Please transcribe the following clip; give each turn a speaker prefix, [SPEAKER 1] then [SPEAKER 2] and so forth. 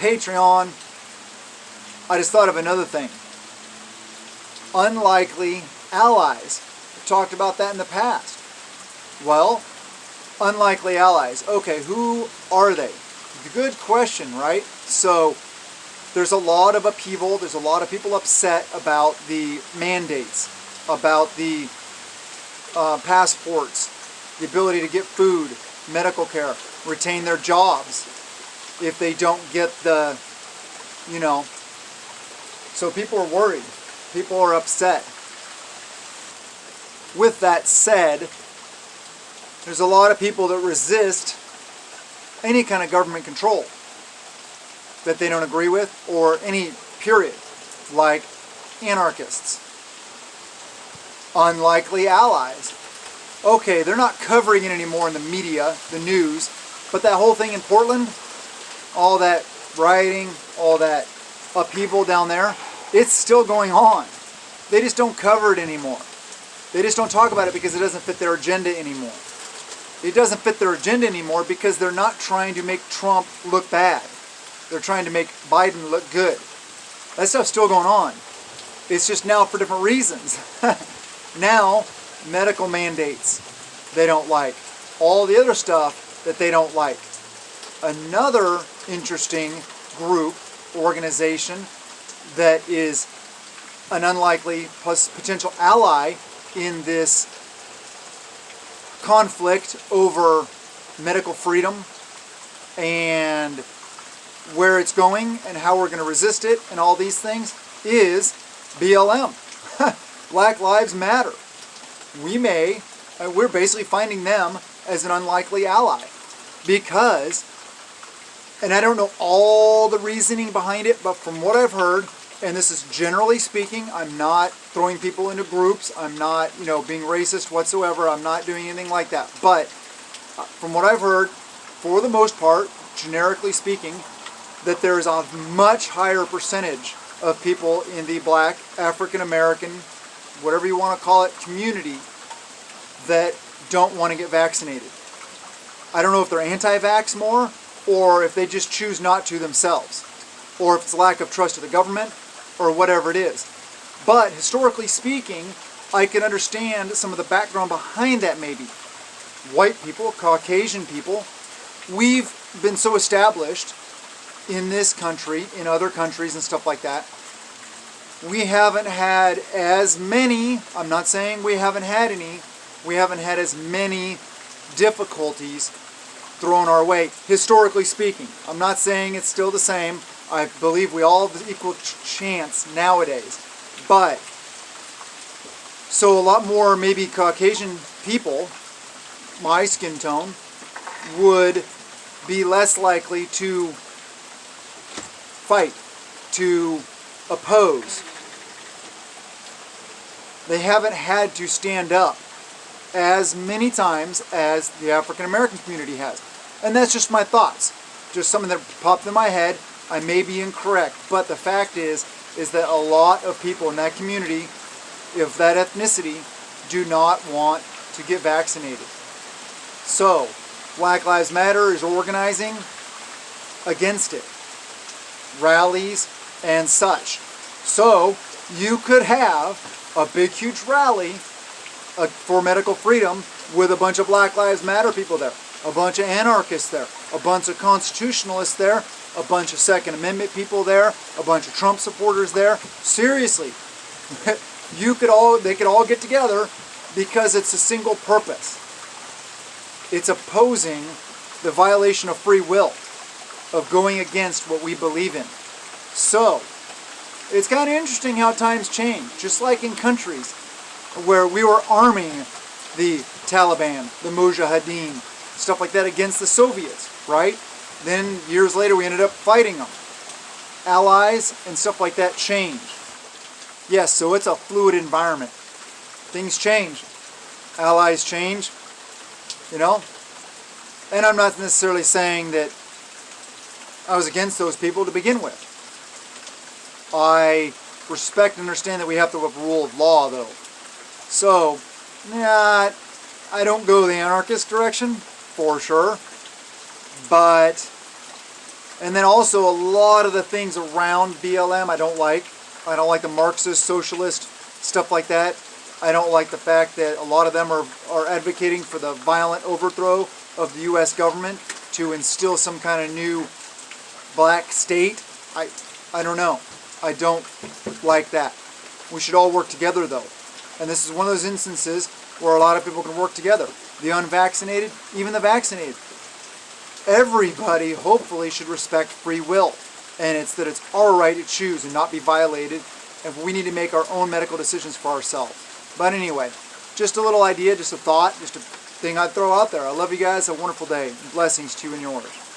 [SPEAKER 1] Patreon, I just thought of another thing. Unlikely allies. I've talked about that in the past. Well, unlikely allies. Okay, who are they? Good question, right? So there's a lot of upheaval. There's a lot of people upset about the mandates, about the passports, the ability to get food, medical care, retain their jobs if they don't get the, so people are worried. People are upset. With that said, there's a lot of people that resist any kind of government control that they don't agree with, or any period, like anarchists. Unlikely allies. Okay, they're not covering it anymore in the media, the news, but that whole thing in Portland, all that rioting, all that upheaval down there, it's still going on. They just don't cover it anymore. They just don't talk about it because it doesn't fit their agenda anymore. It doesn't fit their agenda anymore because they're not trying to make Trump look bad. They're trying to make Biden look good. That stuff's still going on. It's just now for different reasons. Now, medical mandates they don't like. All the other stuff that they don't like. Another interesting group, organization, that is an unlikely plus potential ally in this conflict over medical freedom and where it's going and how we're going to resist it and all these things is BLM. Black Lives Matter. We're basically finding them as an unlikely ally because, and I don't know all the reasoning behind it, but from what I've heard, and this is generally speaking, I'm not throwing people into groups, I'm not, being racist whatsoever, I'm not doing anything like that, but from what I've heard, for the most part, generically speaking, that there is a much higher percentage of people in the Black, African American, whatever you want to call it, community that don't want to get vaccinated. I don't know if they're anti-vax more, or if they just choose not to themselves, or if it's lack of trust of the government, or whatever it is. But historically speaking, I can understand some of the background behind that maybe. White people, Caucasian people, we've been so established in this country, in other countries and stuff like that, we haven't had as many, I'm not saying we haven't had any, we haven't had as many difficulties thrown our way, historically speaking. I'm not saying it's still the same. I believe we all have equal chance nowadays. But, so a lot more maybe Caucasian people, my skin tone, would be less likely to fight, to oppose. They haven't had to stand up as many times as the African American community has. And that's just my thoughts. Just something that popped in my head. I may be incorrect, but the fact is that a lot of people in that community, of that ethnicity, do not want to get vaccinated. So, Black Lives Matter is organizing against it. Rallies and such. So, you could have a big, huge rally for medical freedom with a bunch of Black Lives Matter people there, a bunch of anarchists there, a bunch of constitutionalists there, a bunch of Second Amendment people there, a bunch of Trump supporters there. Seriously, they could all get together because it's a single purpose. It's opposing the violation of free will, of going against what we believe in. So, it's kind of interesting how times change, just like in countries where we were arming the Taliban, the Mujahideen, stuff like that against the Soviets, right? Then years later we ended up fighting them. Allies and stuff like that change. Yes, so it's a fluid environment. Things change. Allies change, And I'm not necessarily saying that I was against those people to begin with. I respect and understand that we have to have a rule of law, though. So, yeah, I don't go the anarchist direction, for sure. But And then also a lot of the things around BLM I don't like. I don't like the Marxist, socialist, stuff like that. I don't like the fact that a lot of them are advocating for the violent overthrow of the U.S. government to instill some kind of new black state. I don't know. I don't like that. We should all work together though. And this is one of those instances where a lot of people can work together. The unvaccinated, even the vaccinated. Everybody, hopefully, should respect free will. And it's that it's our right to choose and not be violated. And we need to make our own medical decisions for ourselves. But anyway, just a little idea, just a thought, just a thing I'd throw out there. I love you guys. Have a wonderful day. Blessings to you and yours.